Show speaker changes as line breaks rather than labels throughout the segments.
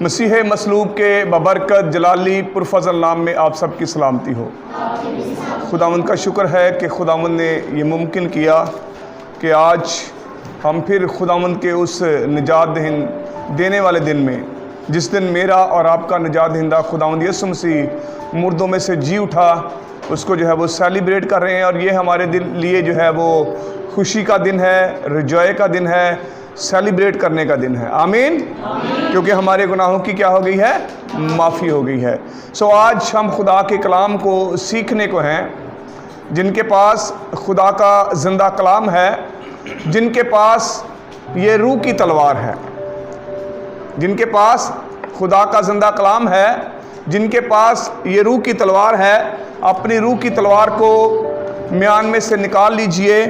मसीह मसलूब के बबरकत जलाली पुरफज़ल नाम में आप सबकी सलामती हो। खुदावंद का शुक्र है कि खुदावंद ने ये मुमकिन किया कि आज हम फिर खुदावंद के उस निजात देने वाले दिन में, जिस दिन मेरा और आपका निजात दहिंदा खुदावंद यीशु मसीह मुर्दों में से जी उठा, उसको जो है वो सेलिब्रेट कर रहे हैं। और ये हमारे लिए जो है वो खुशी का दिन है, रिजॉय का दिन है, सेलिब्रेट करने का दिन है। आमीन। क्योंकि हमारे गुनाहों की क्या हो गई है? माफ़ी हो गई है। सो आज हम खुदा के कलाम को सीखने को हैं। जिनके पास खुदा का ज़िंदा कलाम है, जिनके पास ये रूह की तलवार है, जिनके पास खुदा का ज़िंदा कलाम है, जिनके पास ये रूह की तलवार है, अपनी रूह की तलवार को म्यान में से निकाल लीजिए।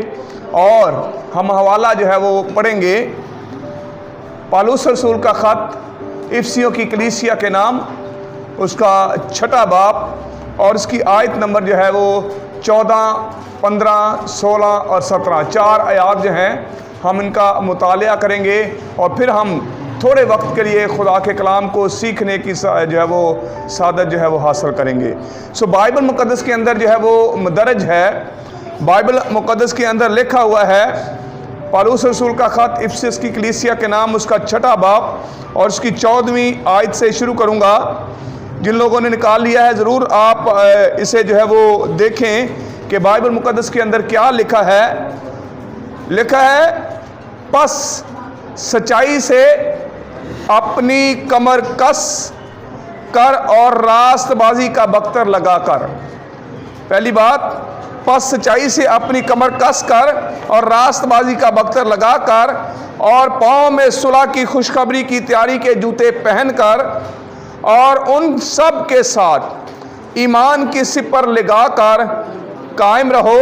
और हम हवाला जो है वो पढ़ेंगे, पौलुस रसूल का ख़त इफिसियों की कलीसिया के नाम, उसका 6 बाब और उसकी आयत नंबर जो है वो 14, 15, 16 और 17 4 आयात जो हैं, हम इनका मुतालिया करेंगे और फिर हम थोड़े वक्त के लिए खुदा के कलाम को सीखने की जो है वो सादत जो है वो हासिल करेंगे। सो बाइबल मुक़द्दस के अंदर जो है वो मदरज है, बाइबल मुक़द्दस के अंदर लिखा हुआ है, पौलुस रसूल का ख़त इफिसियों की कलीसिया के नाम, उसका 6 बाब और उसकी 14वीं आयत से शुरू करूँगा। जिन लोगों ने निकाल लिया है ज़रूर आप इसे जो है वो देखें कि बाइबल मुक़द्दस के अंदर क्या लिखा है। लिखा है, बस सच्चाई से अपनी कमर कस कर और रास्तबाजी का बख्तर लगा कर। पहली बात, बस सच्चाई से अपनी कमर कस कर और रास्तबाजी का बख्तर लगा कर और पाँव में सुलह की खुशखबरी की तैयारी के जूते पहनकर और उन सब के साथ ईमान की सिपर लगाकर कायम रहो,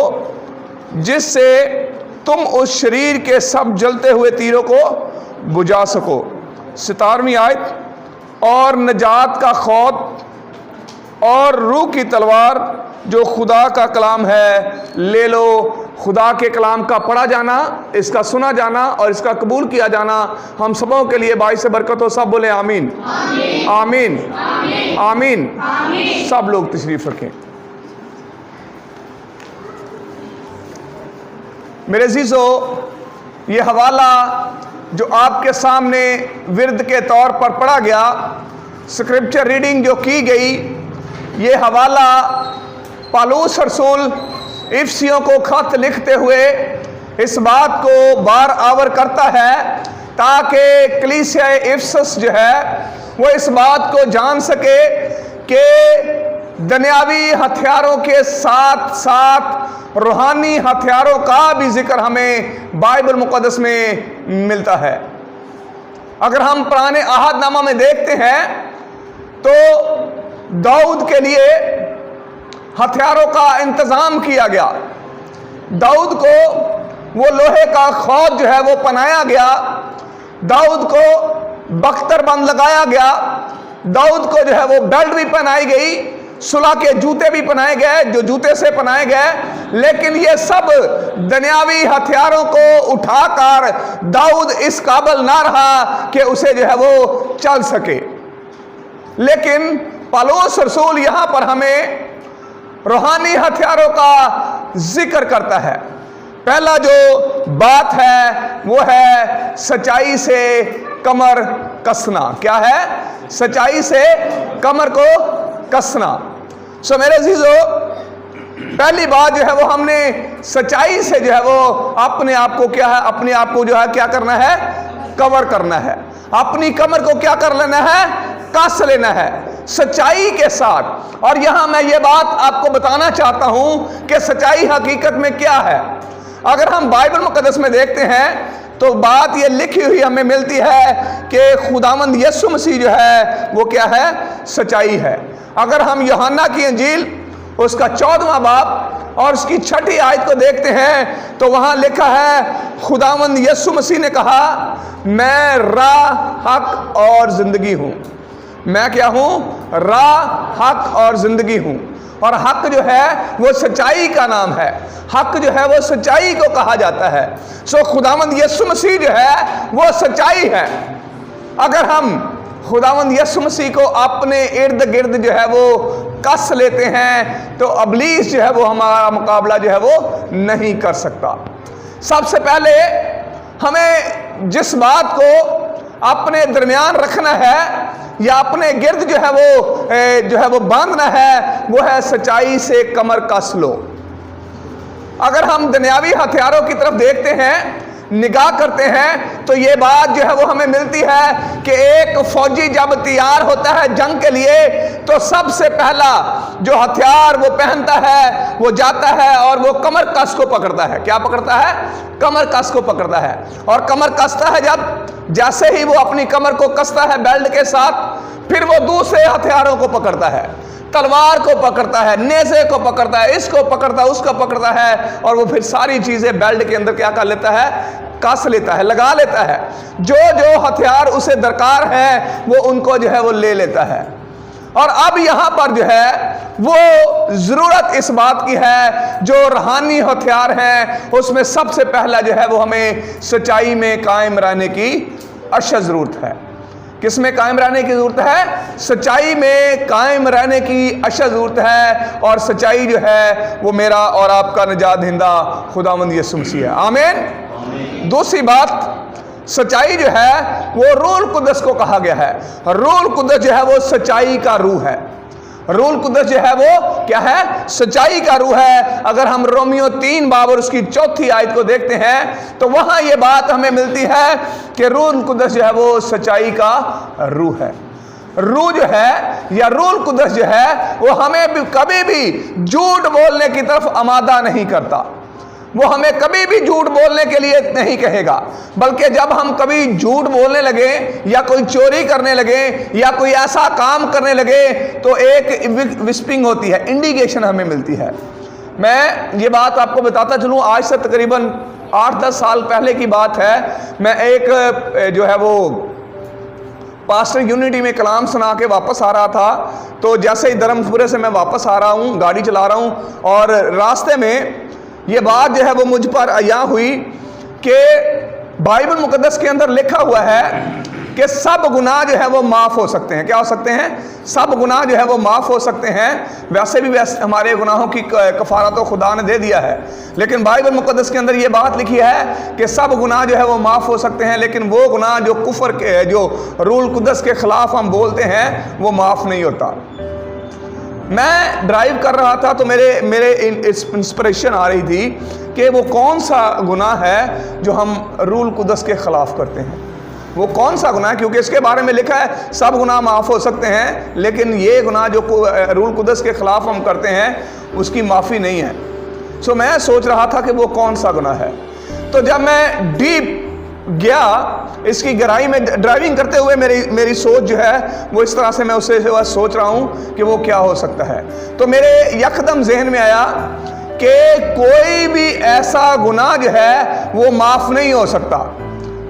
जिससे तुम उस शरीर के सब जलते हुए तीरों को बुझा सको। 17वीं आयत, और नजात का खौत और रूह की तलवार जो खुदा का कलाम है ले लो। खुदा के कलाम का पढ़ा जाना, इसका सुना जाना और इसका कबूल किया जाना हम सबों के लिए बाइस बरकत हो। सब बोले आमीन, आमीन, आमीन, आमीन, आमीन, आमीन। सब लोग तशरीफ रखें। मेरे अजीजो, ये हवाला जो आपके सामने विर्द के तौर पर पढ़ा गया, स्क्रिप्चर रीडिंग जो की गई, ये हवाला पौलुस रसूल इफिसियों को खत लिखते हुए इस बात को बार आवर करता है ताकि कलीसिया इफिसस जो है वो इस बात को जान सके कि दुनियावी हथियारों के साथ साथ रूहानी हथियारों का भी जिक्र हमें बाइबल मुक़द्दस में मिलता है। अगर हम पुराने अहदनामा में देखते हैं तो दाऊद के लिए हथियारों का इंतज़ाम किया गया। दाऊद को वो लोहे का खौद जो है वो पहनाया गया, दाऊद को बख्तरबंद लगाया गया, दाऊद को जो है वो बेल्ट भी पहनाई गई, सुलह के जूते भी पहनाए गए जो जूते से पहनाए गए। लेकिन ये सब दुनियावी हथियारों को उठाकर दाऊद इस काबिल ना रहा कि उसे जो है वो चल सके। लेकिन पौलुस रसूल यहाँ पर हमें रूहानी हथियारों का जिक्र करता है। पहला जो बात है वो है सच्चाई से कमर कसना। क्या है? सच्चाई से कमर को कसना। सो मेरे अजीजो, पहली बात जो है वो हमने सच्चाई से जो है वो अपने आप को क्या है, अपने आप को जो है क्या करना है? कवर करना है। अपनी कमर को क्या कर लेना है? कस लेना है सच्चाई के साथ। और यहां मैं ये बात आपको बताना चाहता हूं कि सच्चाई हकीकत में क्या है। अगर हम बाइबल मुक़द्दस में देखते हैं तो बात ये लिखी हुई हमें मिलती है कि खुदावंद यीशु मसीह जो है वो क्या है? सच्चाई है। अगर हम यूहन्ना की इंजील उसका 14वां बाब और उसकी 6ठी आयत को देखते हैं तो वहां लिखा है, खुदावंद यीशु मसीह ने कहा, मैं राह, हक और जिंदगी हूं। मैं क्या हूं? राह, हक और जिंदगी हूं। और हक जो है वो सच्चाई का नाम है। हक जो है वो सच्चाई को कहा जाता है। सो खुदावंद यीशु मसीह जो है वो सच्चाई है। अगर हम खुदावंद यीशु मसीह को अपने इर्द गिर्द जो है वो कस लेते हैं, तो इब्लीस जो है वो हमारा मुकाबला जो है वो नहीं कर सकता। सबसे पहले हमें जिस बात को अपने दरमियान रखना है या अपने गिर्द जो है वो बांधना है, वो है सच्चाई से कमर कस लो। अगर हम दुनियावी हथियारों की तरफ देखते हैं, निगाह करते हैं, तो ये बात जो है वो हमें मिलती है कि एक फौजी जब तैयार होता है जंग के लिए, तो सबसे पहला जो हथियार वो पहनता है, वो जाता है और वो कमर कस को पकड़ता है। क्या पकड़ता है? कमर कस को पकड़ता है। और कमर कसता है जब, जैसे ही वो अपनी कमर को कसता है बेल्ट के साथ, फिर वो दूसरे हथियारों को पकड़ता है, तलवार को पकड़ता है, नेज़े को पकड़ता है, इसको पकड़ता है, उसको पकड़ता है, और वो फिर सारी चीजें बेल्ट के अंदर क्या कर लेता है? कस लेता है, लगा लेता है। जो जो हथियार उसे दरकार है वो उनको जो है वो ले लेता है। और अब यहां पर जो है वो जरूरत इस बात की है, जो रूहानी हथियार हैं उसमें सबसे पहला जो है वो हमें सच्चाई में कायम रहने की अशद जरूरत है। किस में कायम रहने की जरूरत है? सच्चाई में कायम रहने की अशद जरूरत है। और सच्चाई जो है वो मेरा और आपका निजात दहिंदा खुदावंद यीशु मसीह है। आमीन। दूसरी बात, सच्चाई जो है वो रूह कुद्दस को कहा गया है। रूह कुद्दस जो है वो सच्चाई का रूह है। रूह कुद्दस जो है वो क्या है? सच्चाई का रूह है। अगर हम रोमियो 3 बाब और उसकी 4थी आयत को देखते हैं, तो वहां ये बात हमें मिलती है कि रूह कुद्दस जो है वो सच्चाई का रूह है। रूह जो है या रूह कुद्दस जो है वो हमें भी कभी भी झूठ बोलने की तरफ आमादा नहीं करता। वो हमें कभी भी झूठ बोलने के लिए नहीं कहेगा, बल्कि जब हम कभी झूठ बोलने लगे या कोई चोरी करने लगे या कोई ऐसा काम करने लगे, तो एक विस्पिंग होती है, इंडिकेशन हमें मिलती है। मैं ये बात आपको बताता चलूँ, आज से तकरीबन 8-10 साल पहले की बात है। मैं एक जो है वो पास्टर यूनिटी में कलाम सुना के वापस आ रहा था। तो जैसे ही धर्मपुरे से मैं वापस आ रहा हूँ, गाड़ी चला रहा हूँ, और रास्ते में ये बात जो है वो मुझ पर अया हुई कि बाइबल मुकद्दस के अंदर लिखा हुआ है कि सब गुनाह जो है वो माफ़ हो सकते हैं। क्या हो सकते हैं? सब गुनाह जो है वो माफ़ हो सकते हैं। वैसे भी हमारे गुनाहों की कफ़ारा तो खुदा ने दे दिया है, लेकिन बाइबल मुकद्दस के अंदर ये बात लिखी है कि सब गुनाह जो है वो माफ़ हो सकते हैं, लेकिन वो गुनाह जो कुफर के, जो रूह कुद्दस के ख़िलाफ़ हम बोलते हैं, वो माफ़ नहीं होता। मैं ड्राइव कर रहा था तो मेरे इंस्पिरेशन आ रही थी कि वो कौन सा गुनाह है जो हम रूह कुद्दस के ख़िलाफ़ करते हैं। वो कौन सा गुनाह है? क्योंकि इसके बारे में लिखा है सब गुनाह माफ़ हो सकते हैं, लेकिन ये गुनाह जो रूह कुद्दस के ख़िलाफ़ हम करते हैं उसकी माफ़ी नहीं है। सो मैं सोच रहा था कि वो कौन सा गुनाह है। तो जब मैं डीप गया इसकी गहराई में, ड्राइविंग करते हुए मेरी सोच जो है वो इस तरह से, मैं उससे सोच रहा हूँ कि वो क्या हो सकता है। तो मेरे यकदम जहन में आया कि कोई भी ऐसा गुनाह जो है वो माफ़ नहीं हो सकता।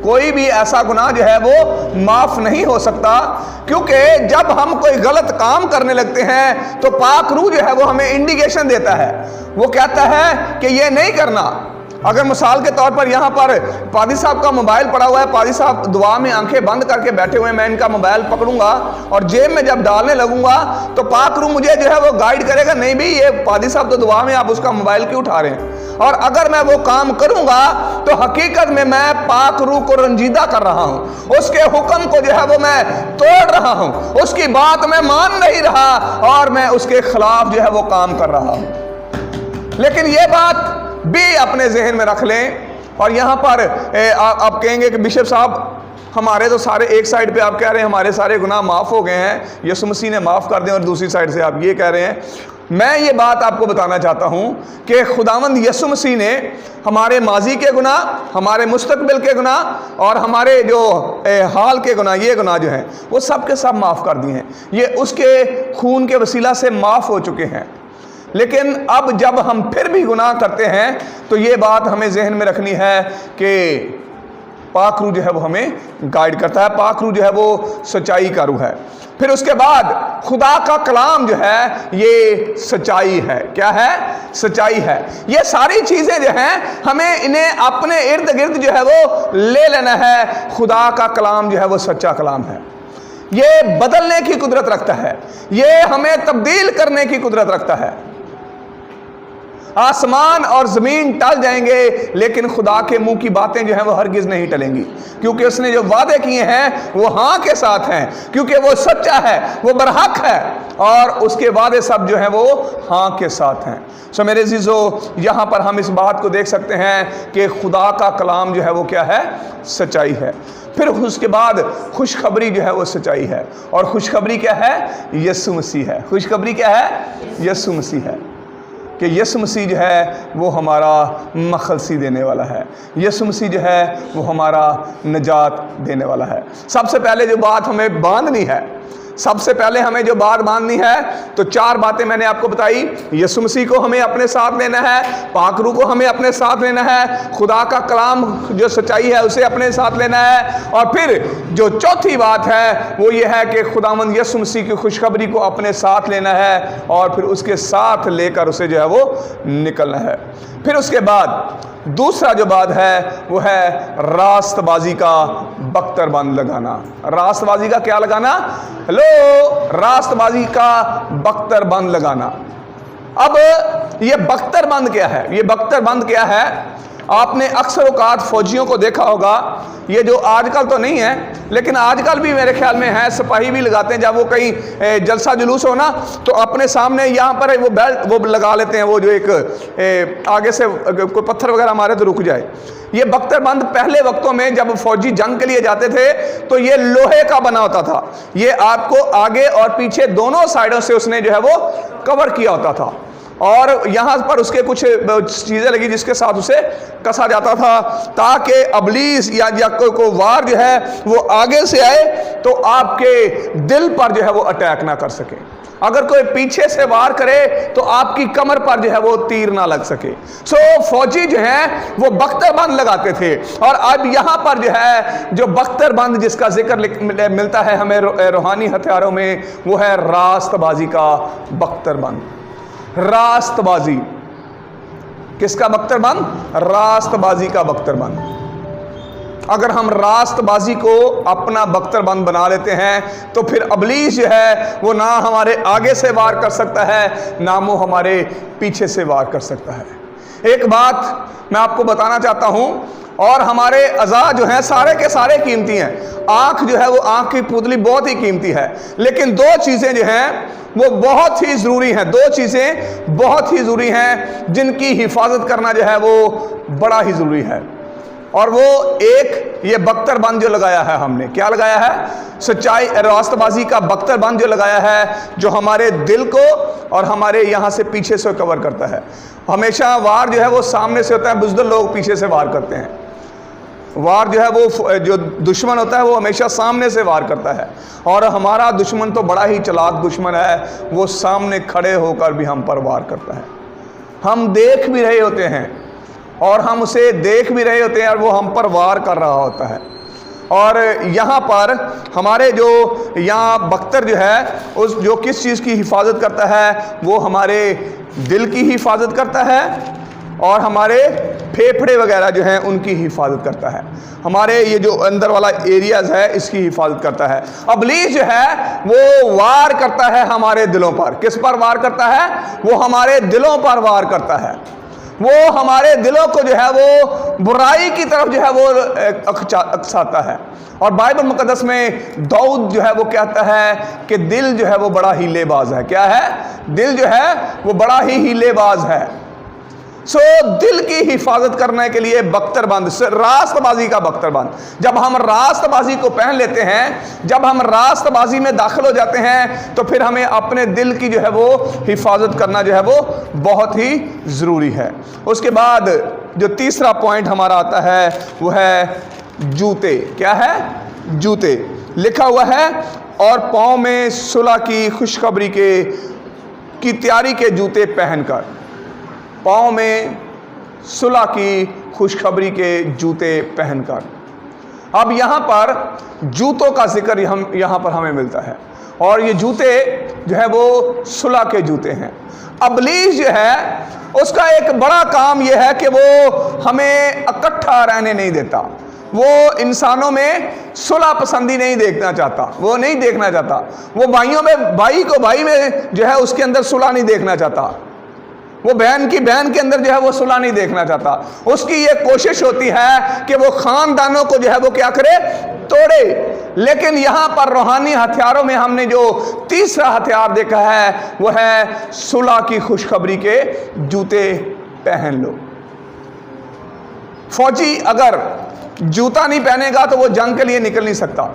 कोई भी ऐसा गुनाह जो है वो माफ़ नहीं हो सकता, क्योंकि जब हम कोई गलत काम करने लगते हैं तो पाक रूह जो है वो हमें इंडिकेशन देता है। वो कहता है कि ये नहीं करना। अगर मिसाल के तौर पर यहाँ पर पादी साहब का मोबाइल पड़ा हुआ है, पादी साहब दुआ में आंखें बंद करके बैठे हुए हैं, मैं इनका मोबाइल पकड़ूंगा और जेब में जब डालने लगूंगा तो पाक रूह मुझे जो है वो गाइड करेगा, नहीं भी ये पादी साहब तो दुआ में, आप उसका मोबाइल क्यों उठा रहे हैं। और अगर मैं वो काम करूंगा तो हकीकत में मैं पाक रूह को रंजीदा कर रहा हूँ, उसके हुक्म को जो है वो मैं तोड़ रहा हूँ, उसकी बात मैं मान नहीं रहा और मैं उसके खिलाफ जो है वो काम कर रहा हूँ। लेकिन ये बात भी अपने जहन में रख लें। और यहाँ पर आप कहेंगे कि बिशप साहब हमारे तो सारे, एक साइड पे आप कह रहे हैं हमारे सारे गुनाह माफ़ हो गए हैं, यीशु मसीह ने माफ़ कर दिए, और दूसरी साइड से आप ये कह रहे हैं। मैं ये बात आपको बताना चाहता हूँ कि खुदावंद यीशु मसीह ने हमारे माजी के गुनाह, हमारे मुस्तकबिल के गुनाह और हमारे जो हाल के गुनाह, ये गुनाह जो हैं वो सब के सब माफ़ कर दिए हैं। ये उसके खून के वसीला से माफ़ हो चुके हैं। लेकिन अब जब हम फिर भी गुनाह करते हैं तो ये बात हमें जहन में रखनी है कि पाक रूह जो है वो हमें गाइड करता है। पाक रूह जो है वो सच्चाई का रूह है। फिर उसके बाद खुदा का कलाम जो है ये सच्चाई है। क्या है? सच्चाई है। ये सारी चीज़ें जो हैं हमें इन्हें अपने इर्द गिर्द जो है वो ले लेना है। खुदा का कलाम जो है वो सच्चा कलाम है। ये बदलने की कुदरत रखता है, ये हमें तब्दील करने की कुदरत रखता है। आसमान और जमीन टल जाएंगे लेकिन खुदा के मुंह की बातें जो हैं वो हरगिज नहीं टलेंगी, क्योंकि उसने जो वादे किए हैं वो हाँ के साथ हैं, क्योंकि वो सच्चा है, वो बरहक है और उसके वादे सब जो हैं वो हाँ के साथ हैं। सो मेरे अज़ीज़ों, यहाँ पर हम इस बात को देख सकते हैं कि खुदा का कलाम जो है वो क्या है, सच्चाई है। फिर उसके बाद खुशखबरी जो है वो सच्चाई है, और खुशखबरी क्या है, यीशु मसीह है। खुशखबरी क्या है, यीशु मसीह है, कि यीशु मसीह जो है वो हमारा मखलसी देने वाला है, यीशु मसीह जो है वो हमारा निजात देने वाला है। सबसे पहले जो बात हमें बांधनी है, सबसे पहले हमें जो बात बांधनी है, तो 4 बातें मैंने आपको बताई। यीशु मसीह को हमें अपने साथ लेना है, पाक रूह को हमें अपने साथ लेना है, खुदा का कलाम जो सच्चाई है उसे अपने साथ लेना है, और फिर जो चौथी बात है वो ये है कि खुदावंद यीशु मसीह की खुशखबरी को अपने साथ लेना है और फिर उसके साथ लेकर उसे जो है वो निकलना है। फिर उसके बाद दूसरा जो बात है वो है रास्तबाजी का बख्तरबंद लगाना। रास्तबाजी का क्या लगाना, हेलो, रास्तबाजी का बख्तरबंद लगाना। अब ये बख्तरबंद क्या है, ये बख्तरबंद क्या है, आपने अक्सर औकात फौजियों को देखा होगा, ये जो आजकल तो नहीं है लेकिन आजकल भी मेरे ख्याल में है, सिपाही भी लगाते हैं, जब वो कहीं जलसा जुलूस हो ना तो अपने सामने यहाँ पर वो बेल्ट वो लगा लेते हैं, वो जो एक आगे से कोई पत्थर वगैरह मारे तो रुक जाए। ये बख्तरबंद पहले वक्तों में जब फौजी जंग के लिए जाते थे तो ये लोहे का बना होता था, ये आपको आगे और पीछे दोनों साइडों से उसने जो है वो कवर किया होता था, और यहाँ पर उसके कुछ चीज़ें लगी जिसके साथ उसे कसा जाता था, ताकि अबलीस या कोई वार जो है वो आगे से आए तो आपके दिल पर जो है वो अटैक ना कर सके। अगर कोई पीछे से वार करे तो आपकी कमर पर जो है वो तीर ना लग सके। सो फौजी जो है वो बख्तरबंद लगाते थे, और अब यहाँ पर जो है जो बख्तरबंद जिसका जिक्र मिलता है हमें रूहानी हथियारों में, वो है रास्तबाजी का बख्तरबंद। रास्तबाजी किसका बख्तरबंद, रास्तबाजी का बख्तरबंद। अगर हम रास्तबाजी को अपना बख्तरबंद बना लेते हैं तो फिर अबलीस जो है वो ना हमारे आगे से वार कर सकता है, ना वो हमारे पीछे से वार कर सकता है। एक बात मैं आपको बताना चाहता हूं, और हमारे अज़ा जो हैं सारे के सारे कीमती हैं। आँख जो है वो आँख की पुतली बहुत ही कीमती है, लेकिन 2 चीज़ें जो हैं वो बहुत ही ज़रूरी हैं, 2 चीज़ें बहुत ही ज़रूरी हैं जिनकी हिफाजत करना जो है वो बड़ा ही ज़रूरी है। और वो एक ये बख्तरबंद जो लगाया है हमने, क्या लगाया है, सच्चाई, रास्तबाजी का बख्तरबंद जो लगाया है, जो हमारे दिल को और हमारे यहाँ से पीछे से कवर करता है। हमेशा वार जो है वो सामने से होता है, बुज़दिल लोग पीछे से वार करते हैं। वार जो है वो जो दुश्मन होता है वो हमेशा सामने से वार करता है, और हमारा दुश्मन तो बड़ा ही चालाक दुश्मन है, वो सामने खड़े होकर भी हम पर वार करता है। हम देख भी रहे होते हैं और हम उसे देख भी रहे होते हैं और वो हम पर वार कर रहा होता है। और यहाँ पर हमारे जो यहाँ बख्तर जो है उस जो किस चीज़ की हिफाजत करता है, वो हमारे दिल की हिफाजत करता है और हमारे फेफड़े वगैरह जो हैं उनकी हिफाजत करता है, हमारे ये जो अंदर वाला एरियाज है इसकी हिफाजत करता है। अबलीस जो है वो वार करता है हमारे दिलों पर। किस पर वार करता है, वो हमारे दिलों पर वार करता है। वो हमारे दिलों को जो है वो बुराई की तरफ जो है वो अकसाता है। और बाइबल मुकद्दस में दाऊद जो है वो कहता है कि दिल जो है वो बड़ा हीलेबाज है। क्या है, दिल जो है वो बड़ा ही हीलेबाज है। सो दिल की हिफाजत करने के लिए बख्तरबंद, रास्तबाजी का बख्तरबंद। जब हम रास्तबाजी को पहन लेते हैं, जब हम रास्तबाजी में दाखिल हो जाते हैं, तो फिर हमें अपने दिल की जो है वो हिफाजत करना जो है वो बहुत ही ज़रूरी है। उसके बाद जो तीसरा पॉइंट हमारा आता है वो है जूते। क्या है, जूते। लिखा हुआ है, और पाँव में सुलह की खुशखबरी की तैयारी के जूते पहनकर। पाँव में सुलह की खुशखबरी के जूते पहनकर। अब यहाँ पर जूतों का जिक्र यहाँ पर हमें मिलता है, और ये जूते जो है वो सुलह के जूते हैं। अबलीस जो है उसका एक बड़ा काम यह है कि वो हमें इकट्ठा रहने नहीं देता, वो इंसानों में सुलह पसंदी नहीं देखना चाहता, वो नहीं देखना चाहता। वो भाइयों में, भाई को भाई में जो है उसके अंदर सुलह नहीं देखना चाहता। वो बहन की बहन के अंदर जो है वो सुलह नहीं देखना चाहता। उसकी ये कोशिश होती है कि वो खानदानों को जो है वो क्या करे, तोड़े। लेकिन यहां पर रूहानी हथियारों में हमने जो तीसरा हथियार देखा है वो है सुलह की खुशखबरी के जूते पहन लो। फौजी अगर जूता नहीं पहनेगा तो वो जंग के लिए निकल नहीं सकता।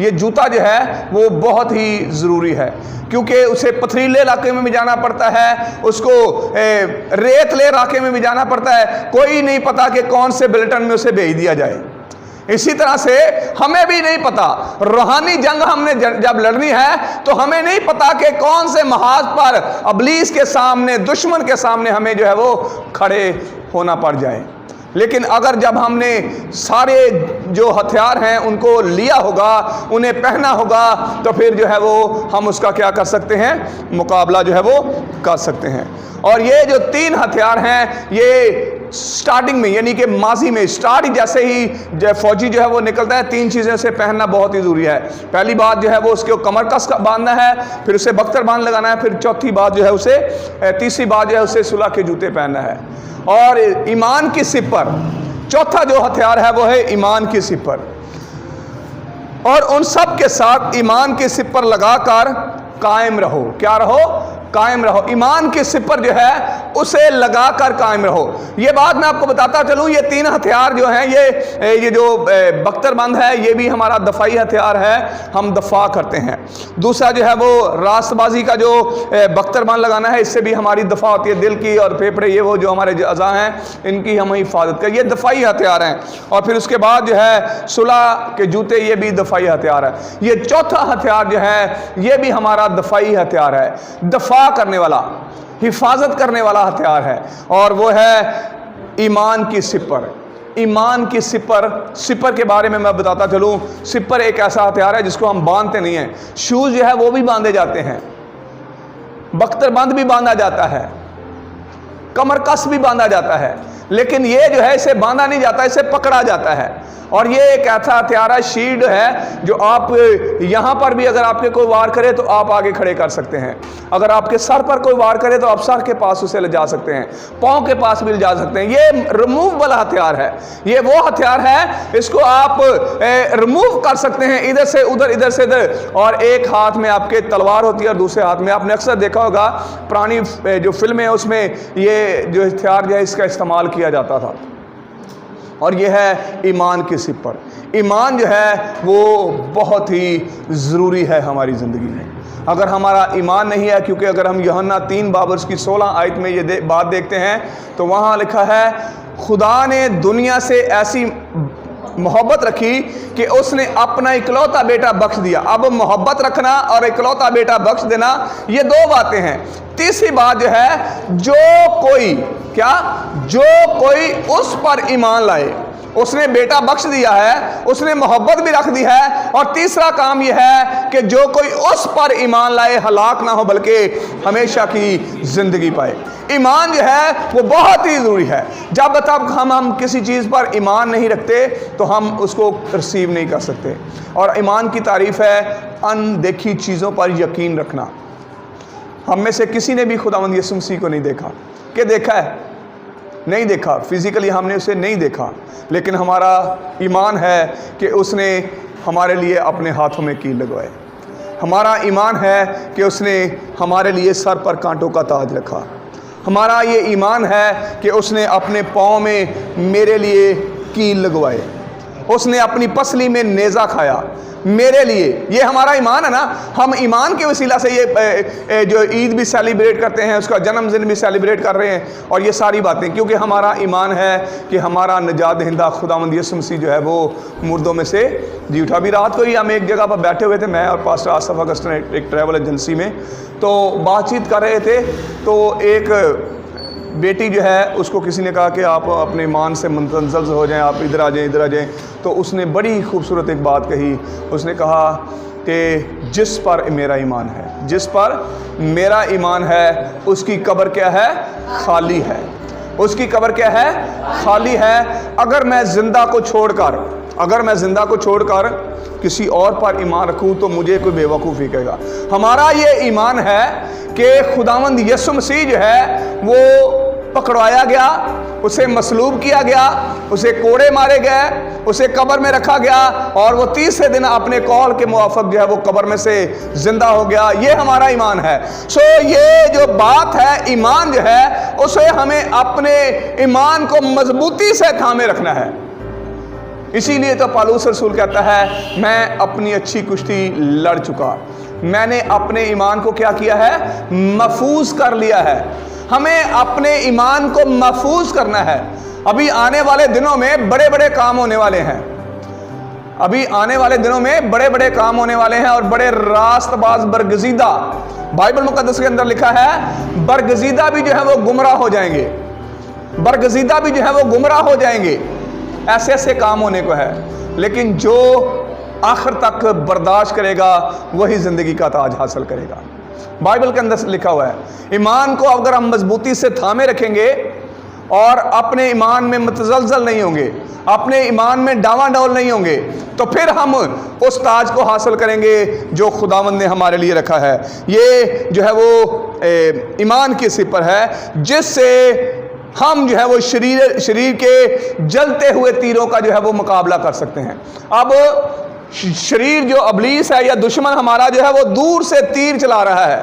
ये जूता जो है वो बहुत ही ज़रूरी है, क्योंकि उसे पथरीले इलाके में भी जाना पड़ता है, उसको रेतले इलाके में भी जाना पड़ता है। कोई नहीं पता कि कौन से बुलेटिन में उसे भेज दिया जाए। इसी तरह से हमें भी नहीं पता, रूहानी जंग हमने जब लड़नी है तो हमें नहीं पता कि कौन से महाज पर अबलीस के सामने, दुश्मन के सामने हमें जो है वो खड़े होना पड़ जाए। लेकिन अगर जब हमने सारे जो हथियार हैं उनको लिया होगा, उन्हें पहना होगा, तो फिर जो है वो हम उसका क्या कर सकते हैं, मुकाबला जो है वो कर सकते हैं। और ये जो 3 हथियार हैं ये स्टार्टिंग में, यानी कि माजी में स्टार्ट जैसे ही फौजी जो है वो निकलता है, 3 चीज़ें उसे पहनना बहुत ही ज़रूरी है। पहली बात जो है वो उसके कमर कस बांधना है, फिर उसे बख्तर बांध लगाना है, फिर चौथी बात जो है उसे, तीसरी बात जो है उसे सुलह के जूते पहनना है। और ईमान की सिपर, चौथा जो हथियार है वो है ईमान की सिपर। और उन सब के साथ ईमान की सिपर लगाकर कायम रहो। क्या रहो? कायम रहो। ईमान की सिपर जो है उसे लगाकर कायम रहो। ये बात मैं आपको बताता चलूँ, ये 3 हथियार जो हैं, ये जो बख्तरबंद है ये भी हमारा दफाई हथियार है, हम दफा करते हैं। दूसरा जो है वो रास्तबाजी का जो बख्तरबंद लगाना है, इससे भी हमारी दफा होती है, दिल की और फेफड़े, ये वो जो हमारे अज़ा हैं इनकी हम हिफाजत करें, ये दफाई हथियार हैं। और फिर उसके बाद जो है सुलह के जूते, ये भी दफाई हथियार है। ये चौथा हथियार जो है ये भी हमारा दफाई हथियार है, दफा करने वाला, हिफाजत करने वाला हथियार है, और वो है ईमान की सिपर। ईमान की सिपर के बारे में मैं बताता चलूं। सिपर एक ऐसा हथियार है जिसको हम बांधते नहीं हैं। शूज जो है वो भी बांधे जाते हैं, बख्तरबंद भी बांधा जाता है, कमर कस भी बांधा जाता है, लेकिन ये जो है इसे बांधा नहीं जाता, इसे पकड़ा जाता है। और ये एक ऐसा हथियार है, शील्ड है, जो आप यहाँ पर भी अगर आपके कोई वार करे तो आप आगे खड़े कर सकते हैं। अगर आपके सर पर कोई वार करे तो आप सर के पास उसे ले जा सकते हैं, पाँव के पास भी ले जा सकते हैं। ये रिमूवेबल हथियार है। ये वो हथियार है, इसको आप रिमूव कर सकते हैं, इधर से उधर, इधर से इधर। और एक हाथ में आपके तलवार होती है और दूसरे हाथ में, आपने अक्सर देखा होगा पुरानी जो फिल्में हैं उसमें ये जो हथियार जो है इसका इस्तेमाल किया जाता था। और यह है ईमान की सिपर। ईमान जो है वो बहुत ही ज़रूरी है हमारी ज़िंदगी में। अगर हमारा ईमान नहीं है, क्योंकि अगर हम यूहन्ना 3 बाब उसकी 16 आयत में ये बात देखते हैं तो वहाँ लिखा है, खुदा ने दुनिया से ऐसी मोहब्बत रखी कि उसने अपना इकलौता बेटा बख्श दिया। अब मोहब्बत रखना और इकलौता बेटा बख्श देना ये 2 बातें हैं। तीसरी बात जो है, जो कोई उस पर ईमान लाए, उसने बेटा बख्श दिया है, उसने मोहब्बत भी रख दी है। और तीसरा काम यह है कि जो कोई उस पर ईमान लाए हलाक ना हो बल्कि हमेशा की जिंदगी पाए। ईमान जो है वो बहुत ही ज़रूरी है। जब तक हम किसी चीज़ पर ईमान नहीं रखते तो हम उसको रिसीव नहीं कर सकते। और ईमान की तारीफ़ है अनदेखी चीज़ों पर यकीन रखना। हम में से किसी ने भी खुदावंद यीशु मसीह को नहीं देखा। कि देखा है? नहीं देखा, फिजिकली हमने उसे नहीं देखा, लेकिन हमारा ईमान है कि उसने हमारे लिए अपने हाथों में कील लगवाए। हमारा ईमान है कि उसने हमारे लिए सर पर कांटों का ताज रखा। हमारा ये ईमान है कि उसने अपने पाँव में मेरे लिए कील लगवाए, उसने अपनी पसली में नेज़ा खाया मेरे लिए। ये हमारा ईमान है ना। हम ईमान के वसीला से ये जो ईद भी सेलिब्रेट करते हैं, उसका जन्मदिन भी सेलिब्रेट कर रहे हैं, और ये सारी बातें, क्योंकि हमारा ईमान है कि हमारा निजात दहिंदा खुदावंद यीशु मसीह जो है वो मुर्दों में से जी उठा। अभी रात को ही हम एक जगह पर बैठे हुए थे, मैं और पास्टर आसफ अगस्टन एक ट्रैवल एजेंसी में, तो बातचीत कर रहे थे। तो एक बेटी जो है उसको किसी ने कहा कि आप अपने ईमान से मुतज़्ज़ल हो जाएं, आप इधर आ जाएं, इधर आ जाएं। तो उसने बड़ी खूबसूरत एक बात कही। उसने कहा कि जिस पर मेरा ईमान है, जिस पर मेरा ईमान है उसकी कब्र क्या है? खाली है। उसकी कब्र क्या है? खाली है। अगर मैं जिंदा को छोड़कर किसी और पर ईमान रखूं तो मुझे कोई बेवकूफ़ी कहेगा। हमारा ये ईमान है कि खुदावंद यीशु मसीह जो है वो पकड़वाया गया, उसे मसलूब किया गया, उसे कोड़े मारे गए, उसे कब्र में रखा गया और वो तीसरे दिन अपने कौल के मुआफिक जो है वो कब्र में से जिंदा हो गया। ये हमारा ईमान है। सो ये जो बात है ईमान जो है, उसे हमें अपने ईमान को मजबूती से थामे रखना है। इसीलिए तो पौलुस रसूल कहता है, मैं अपनी अच्छी कुश्ती लड़ चुका, मैंने अपने ईमान को क्या किया है? महफूज कर लिया है। हमें अपने ईमान को महफूज करना है। अभी आने वाले दिनों में बड़े बड़े काम होने वाले हैं। और बड़े रास्तबाज बरगजीदा, बाइबल मुकद्दस के अंदर लिखा है, बरगजीदा भी जो है वो गुमराह हो जाएंगे। ऐसे ऐसे काम होने को है, लेकिन जो आखिर तक बर्दाश्त करेगा वही जिंदगी का ताज हासिल करेगा। बाइबल के अंदर लिखा हुआ है, ईमान को अगर हम मजबूती से थामे रखेंगे और अपने ईमान में मुतज़लज़ल नहीं होंगे, अपने ईमान में डावाडोल नहीं होंगे, तो फिर हम उस ताज को हासिल करेंगे जो खुदावंद ने हमारे लिए रखा है। ये जो है वो ईमान की सिपर है, जिससे हम जो है वो शरीर के जलते हुए तीरों का जो है वो मुकाबला कर सकते हैं। अब शरीर जो अबलीस है या दुश्मन हमारा जो है वो दूर से तीर चला रहा है,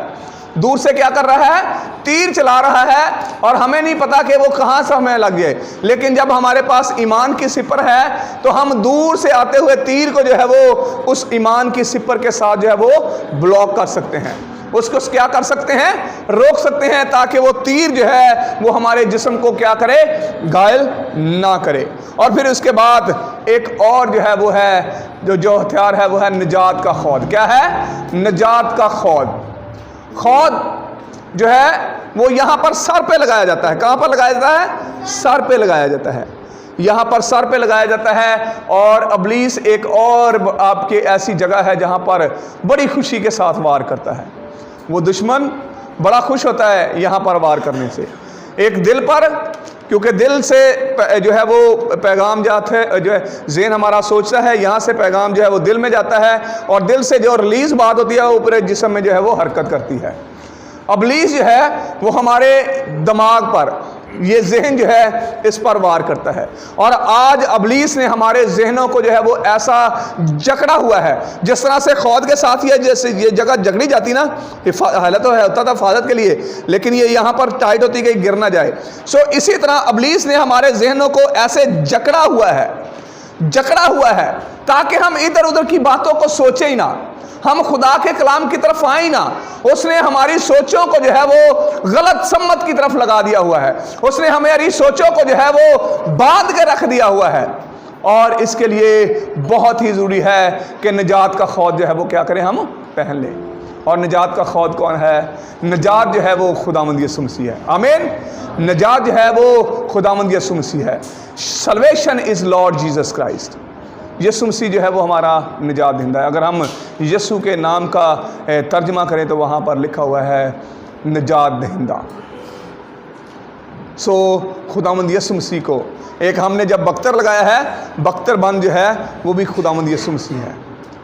दूर से क्या कर रहा है? तीर चला रहा है, और हमें नहीं पता कि वो कहाँ से हमें लग जाए। लेकिन जब हमारे पास ईमान की सिपर है तो हम दूर से आते हुए तीर को जो है वो उस ईमान की सिपर के साथ जो है वो ब्लॉक कर सकते हैं, उसको क्या कर सकते हैं? रोक सकते हैं, ताकि वो तीर जो है वो हमारे जिस्म को क्या करे? घायल ना करे। और फिर उसके बाद एक और जो है वो है जो हथियार है वो है निजात का खौद। क्या है? निजात का खौद। खौद जो है वो यहाँ पर सर पे लगाया जाता है। कहाँ पर लगाया जाता है? सर पे लगाया जाता है। यहाँ पर सर पे लगाया जाता है। और अबलीस एक और आपके ऐसी जगह है जहाँ पर बड़ी खुशी के साथ वार करता है। वो दुश्मन बड़ा खुश होता है यहाँ पर वार करने से। एक दिल पर, क्योंकि दिल से जो है वो पैगाम जाता है, जो है ज़हन हमारा सोचता है, यहाँ से पैगाम जो है वो दिल में जाता है, और दिल से जो रिलीज बात होती है वो पूरे जिस्म में जो है वो हरकत करती है। अबलीस जो है वो हमारे दिमाग पर, ये जहन जो है इस पर वार करता है। और आज अबलीस ने हमारे जहनों को जो है वो ऐसा जकड़ा हुआ है, जिस तरह से खौद के साथ ही जैसे ये जगह जकड़ी जाती ना, हालत तो है होता था हिफाजत के लिए, लेकिन ये यहाँ पर टाइट होती कहीं गिर ना जाए। सो इसी तरह अबलीस ने हमारे जहनों को ऐसे जकड़ा हुआ है ताकि हम इधर उधर की बातों को सोचें ही ना, हम खुदा के कलाम की तरफ आए ना। उसने हमारी सोचों को जो है वो गलत सम्मत की तरफ लगा दिया हुआ है। उसने हमारी सोचों को जो है वो बांध के रख दिया हुआ है। और इसके लिए बहुत ही ज़रूरी है कि निजात का खौद जो है वो क्या करें? हम पहन लें। और निजात का खौद कौन है? निजात जो है वो खुदावंद यीशु मसीह है। आमीन। निजात जो है वो खुदावंद यीशु मसीह है। Salvation is Lord Jesus Christ. Yeshu Masih जो है वो हमारा निजात दहिंदा है। अगर हम यीशु के नाम का तर्जमा करें तो वहाँ पर लिखा हुआ है निजात दहिंदा। सो खुदावंद यीशु मसीह को एक हमने जब बख्तर लगाया है, बख्तर बंद जो है वो भी खुदावंद यीशु मसीह है,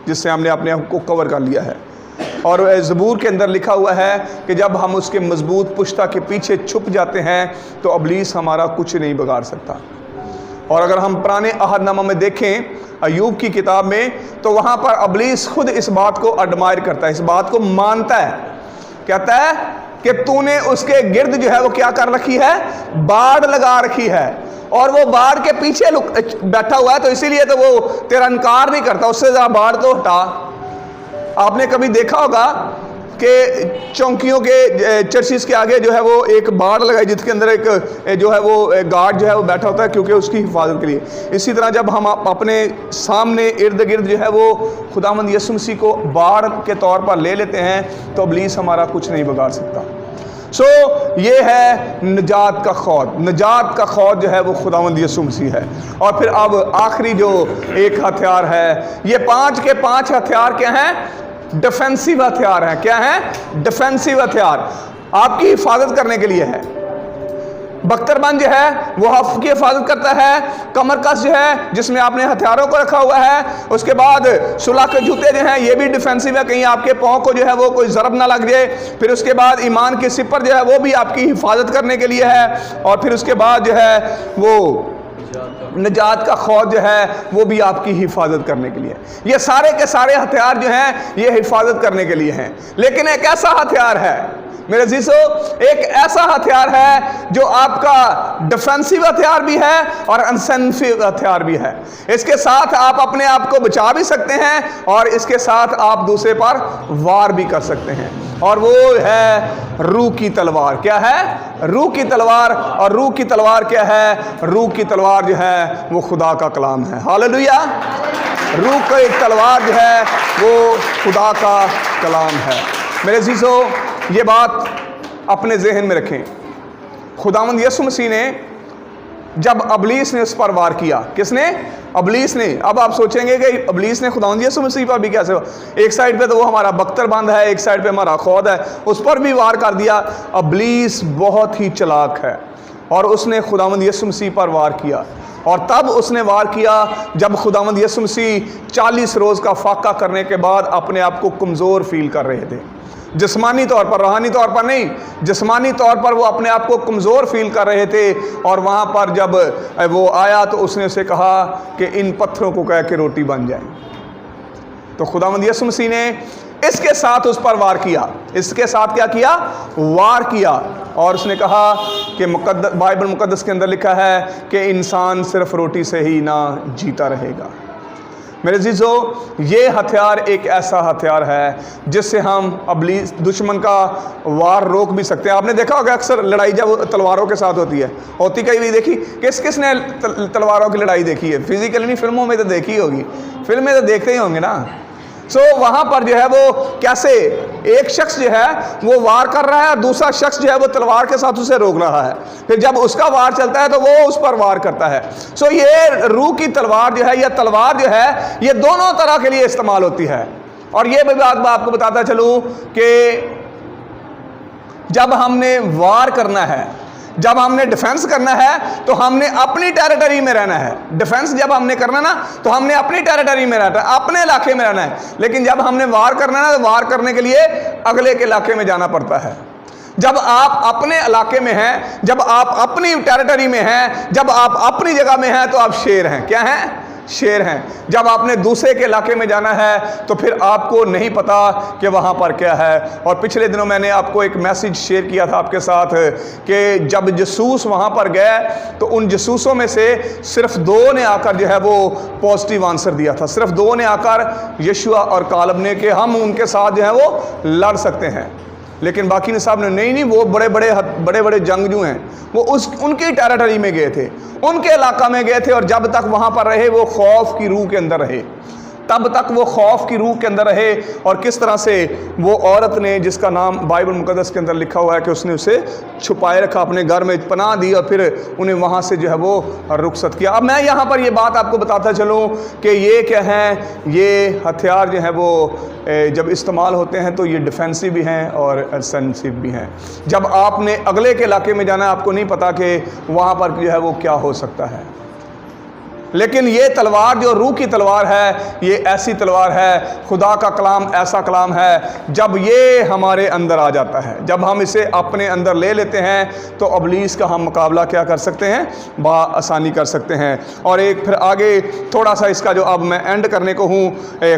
जिससे हमने अपने आप को कवर कर लिया है। और ज़बूर के अंदर लिखा हुआ है कि जब हम उसके मजबूत पुश्ता के पीछे छुप जाते हैं तो अबलीस हमारा कुछ नहीं बिगाड़ सकता। और अगर हम पुराने अहदनामा में देखें अय्यूब की किताब में, तो वहाँ पर अबलीस खुद इस बात को एडमायर करता है, इस बात को मानता है। कहता है कि तूने उसके गिर्द जो है वो क्या कर रखी है? बाड़ लगा रखी है, और वो बाड़ के पीछे बैठा हुआ है, तो इसीलिए तो वो तेरा इनकार नहीं करता, उससे ज़रा बाड़ तो हटा। आपने कभी देखा होगा कि चौकियों के चर्चिस के आगे जो है वो एक बाड़ लगाई, जिसके अंदर एक जो है वो गार्ड जो है वो बैठा होता है, क्योंकि उसकी हिफाजत के लिए। इसी तरह जब हम अपने सामने इर्द गिर्द जो है वो खुदावंद यीशु मसीह को बाड़ के तौर पर ले लेते हैं तो इब्लीस हमारा कुछ नहीं बिगाड़ सकता। सो ये है निजात का खौद। निजात का खौद जो है वो खुदावंद यीशु मसीह है। और फिर अब आखिरी जो एक हथियार है, ये 5 के 5 हथियार क्या हैं? डिफेंसिव हथियार हैं। क्या है? डिफेंसिव हथियार आपकी हिफाजत करने के लिए है। बख्तरबंद जो है वो हफ्ज़ की हिफाजत करता है। कमरकस जो है जिसमें आपने हथियारों को रखा हुआ है। उसके बाद सुलह के जूते जो हैं ये भी डिफेंसिव है, कहीं आपके पाँव को जो है वो कोई ज़रब ना लग जाए। फिर उसके बाद ईमान की सिपर जो है वो भी आपकी हिफाजत करने के लिए है। और फिर उसके बाद जो है वो निजात का खौफ जो है वो भी आपकी हिफाजत करने के लिए। ये सारे के सारे हथियार जो हैं ये हिफाजत करने के लिए हैं। लेकिन एक ऐसा हथियार है मेरे अज़ीज़ो, एक ऐसा हथियार है जो आपका डिफेंसिव हथियार भी है और अनसेंसिव हथियार भी है। इसके साथ आप अपने आप को बचा भी सकते हैं और इसके साथ आप दूसरे पर वार भी कर सकते हैं, और वो है रूह की तलवार। क्या है? रूह की तलवार। और रूह की तलवार क्या है? रूह की तलवार जो है वो खुदा का कलाम है। हालेलुया। रूह की तलवार जो है वो खुदा का कलाम है। मेरे अज़ीज़ो, ये बात अपने जहन में रखें। खुदावंद यीशु मसीह ने जब अबलीस ने उस पर वार किया, किसने? अबलीस ने। अब आप सोचेंगे कि अबलीस ने खुदावंद यीशु मसीह पर भी कैसे? एक साइड पे तो वो हमारा बख्तरबंद है, एक साइड पे हमारा खौद है, उस पर भी वार कर दिया। अबलीस बहुत ही चालाक है और उसने खुदावंद यीशु मसीह पर वार किया। और तब उसने वार किया जब खुदावंद यीशु मसीह 40 रोज़ का फाका करने के बाद अपने आप को कमज़ोर फील कर रहे थे। जिस्मानी तौर पर, रूहानी तौर पर नहीं, जिस्मानी तौर पर वो अपने आप को कमज़ोर फील कर रहे थे। और वहाँ पर जब वो आया तो उसने उसे कहा कि इन पत्थरों को कह के रोटी बन जाए। तो खुदावंद यीशु मसीह ने इसके साथ उस पर वार किया। इसके साथ क्या किया? वार किया। और उसने कहा कि बाइबल मुकद्दस के अंदर लिखा है कि इंसान सिर्फ रोटी से ही ना जीता रहेगा। मेरे अज़ीज़ों, ये हथियार एक ऐसा हथियार है जिससे हम अबलीस दुश्मन का वार रोक भी सकते हैं। आपने देखा होगा अक्सर लड़ाई जब तलवारों के साथ होती है, होती कई भी देखी। किस ने तलवारों की लड़ाई देखी है? फिजिकली नहीं, फिल्मों में तो देखी होगी, फिल्में तो देखते ही होंगे ना। वहाँ पर जो है वो कैसे एक शख्स जो है वो वार कर रहा है और दूसरा शख्स जो है वो तलवार के साथ उसे रोक रहा है। फिर जब उसका वार चलता है तो वो उस पर वार करता है। ये रूह की तलवार जो है, यह तलवार जो है ये दोनों तरह के लिए इस्तेमाल होती है। और ये भी बात मैं आपको बताता चलूँ कि जब हमने वार करना है, जब हमने डिफेंस करना है तो हमने अपनी टेरिटरी में रहना है। डिफेंस जब हमने करना ना तो हमने अपनी टेरिटरी में रहना है, अपने इलाके में रहना है। लेकिन जब हमने वार करना है तो वार करने के लिए अगले के इलाके में जाना पड़ता है। जब आप अपने इलाके में हैं, जब आप अपनी टेरिटरी में हैं, जब आप अपनी जगह में हैं तो आप शेर हैं। क्या हैं? शेर हैं। जब आपने दूसरे के इलाके में जाना है तो फिर आपको नहीं पता कि वहाँ पर क्या है। और पिछले दिनों मैंने आपको एक मैसेज शेयर किया था आपके साथ कि जब जसूस वहाँ पर गए तो उन जसूसों में से सिर्फ 2 ने आकर जो है वो पॉजिटिव आंसर दिया था। सिर्फ 2 ने आकर, यशुआ और कालब ने, कि हम उनके साथ जो है वो लड़ सकते हैं। लेकिन बाकी ने साहब ने नहीं, वो बड़े बड़े जंगजू हैं, वो उनकी टेरिटरी में गए थे, उनके इलाका में गए थे। और जब तक वहाँ पर रहे वो खौफ की रूह के अंदर रहे, तब तक वो खौफ की रूह के अंदर रहे। और किस तरह से वो औरत ने, जिसका नाम बाइबल मुकद्दस के अंदर लिखा हुआ है कि उसने उसे छुपाए रखा, अपने घर में पनाह दी और फिर उन्हें वहाँ से जो है वो रुखसत किया। अब मैं यहाँ पर ये बात आपको बताता चलूँ कि ये क्या हैं, ये हथियार जो है वो जब इस्तेमाल होते हैं तो ये डिफेंसिव भी हैं और असेंसिव भी हैं। जब आपने अगले के इलाके में जाना है, आपको नहीं पता कि वहाँ पर जो है वो क्या हो सकता है। लेकिन ये तलवार जो रूह की तलवार है, ये ऐसी तलवार है, खुदा का कलाम ऐसा कलाम है, जब ये हमारे अंदर आ जाता है, जब हम इसे अपने अंदर ले लेते हैं तो अबलीस का हम मुकाबला क्या कर सकते हैं? आसानी कर सकते हैं। और एक फिर आगे थोड़ा सा इसका जो अब मैं एंड करने को हूँ,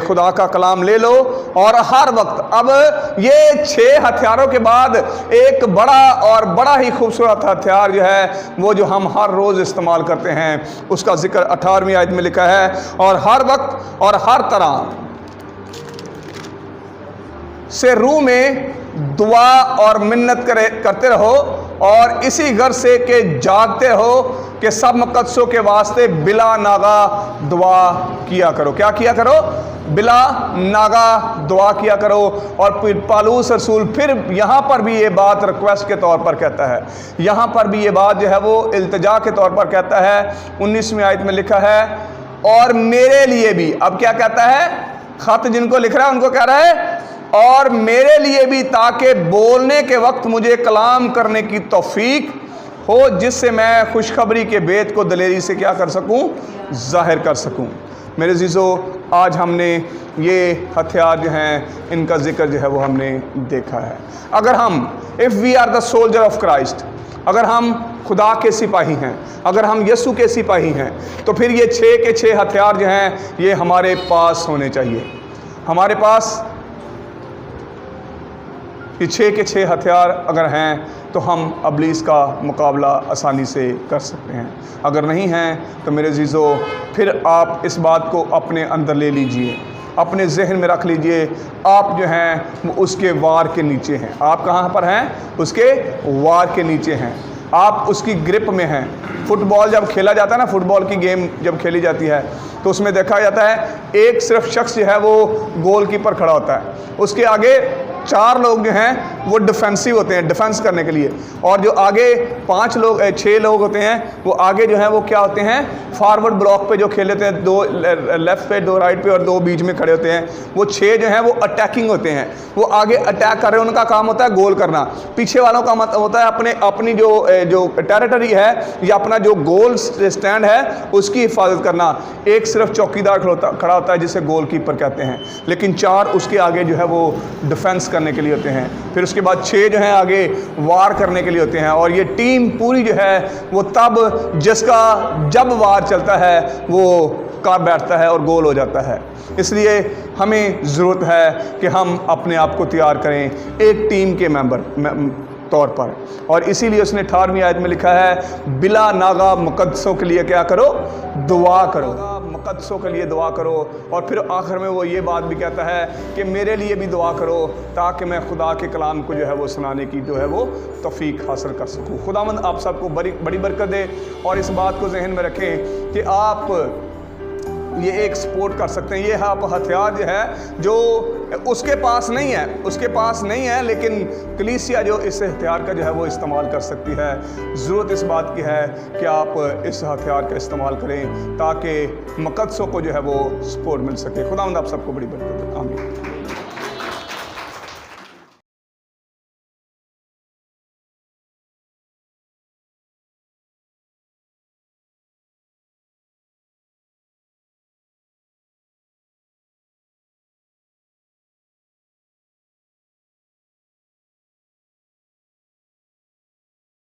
खुदा का कलाम ले लो और हर वक्त, अब ये 6 हथियारों के बाद एक बड़ा ही खूबसूरत हथियार जो है वो जो हम हर रोज़ इस्तेमाल करते हैं, उसका जिक्र 18वीं आयत में लिखा है, और हर वक्त और हर तरह से रूह में दुआ और मिन्नत करते रहो और इसी गर्ज से के जागते हो कि सब मुकद्दसों के वास्ते बिला नागा दुआ किया करो। क्या किया करो? बिला नागा दुआ किया करो। और फिर पालूस रसूल फिर यहाँ पर भी ये बात रिक्वेस्ट के तौर पर कहता है, यहाँ पर भी ये बात जो है वो इल्तिजा के तौर पर कहता है। 19वीं आयत में लिखा है, और मेरे लिए भी, अब क्या कहता है? खत जिनको लिख रहा है उनको कह रहा है, और मेरे लिए भी, ताकि बोलने के वक्त मुझे कलाम करने की तौफीक हो जिससे मैं खुशखबरी के भेद को दलेरी से क्या कर सकूं, जाहिर कर सकूं। मेरे अज़ीज़ों, आज हमने ये हथियार जो हैं इनका जिक्र जो है वो हमने देखा है। अगर हम if we are the soldier of Christ, अगर हम खुदा के सिपाही हैं, अगर हम यीशु के सिपाही हैं, तो फिर ये 6 के 6 हथियार जो हैं ये हमारे पास होने चाहिए। हमारे पास ये 6 के 6 हथियार अगर हैं तो हम इब्लीस का मुकाबला आसानी से कर सकते हैं। अगर नहीं हैं तो मेरे अज़ीज़ों, फिर आप इस बात को अपने अंदर ले लीजिए, अपने जहन में रख लीजिए, आप जो हैं वो उसके वार के नीचे हैं। आप कहाँ पर हैं? उसके वार के नीचे हैं, आप उसकी ग्रिप में हैं। फुटबॉल जब खेला जाता है ना, फुटबॉल की गेम जब खेली जाती है तो उसमें देखा जाता है एक सिर्फ शख्स जो है वो गोलकीपर खड़ा होता है, उसके आगे 4 लोग जो हैं वो डिफेंसिव होते हैं, डिफेंस करने के लिए, और जो आगे 6 लोग होते हैं वो आगे जो हैं वो क्या होते हैं, फॉरवर्ड ब्लॉक पे जो खेलते हैं, 2 लेफ्ट पे 2 राइट पे और 2 बीच में खड़े होते हैं। वो 6 जो हैं वो अटैकिंग होते हैं, वो आगे अटैक कर रहे हैं, उनका काम होता है गोल करना। पीछे वालों का मतलब होता है अपनी जो टेरिटरी है या अपना जो गोल स्टैंड है उसकी हिफाजत करना। एक सिर्फ चौकीदार खड़ा होता है जिसे गोलकीपर कहते हैं, लेकिन 4 उसके आगे जो है वो डिफेंस करने के लिए होते हैं। फिर उसके बाद 6 जो हैं आगे वार करने के लिए होते हैं। और ये टीम पूरी जो है वो तब जिसका जब वार चलता है वो का बैठता है और गोल हो जाता है। इसलिए हमें ज़रूरत है कि हम अपने आप को तैयार करें एक टीम के मेंबर तौर पर, और इसीलिए उसने 18वीं आयत में लिखा है, बिला नागा मुकद्दसों के लिए क्या करो, दुआ करो, मुकद्दसों के लिए दुआ करो। और फिर आखिर में वो ये बात भी कहता है कि मेरे लिए भी दुआ करो ताकि मैं खुदा के कलाम को जो है वो सुनाने की जो है वो तौफीक हासिल कर सकूँ। खुदावंद आप सबको बड़ी बरकत दे, और इस बात को जहन में रखें कि आप ये एक सपोर्ट कर सकते हैं। ये आप हथियार जो है जो उसके पास नहीं है, लेकिन कलीसिया जो इस हथियार का जो है वो इस्तेमाल कर सकती है। ज़रूरत इस बात की है कि आप इस हथियार का इस्तेमाल करें ताकि मुकद्दसों को जो है वो सपोर्ट मिल सके। खुदावंद आप सबको बड़ी बरकत दे। आमीन।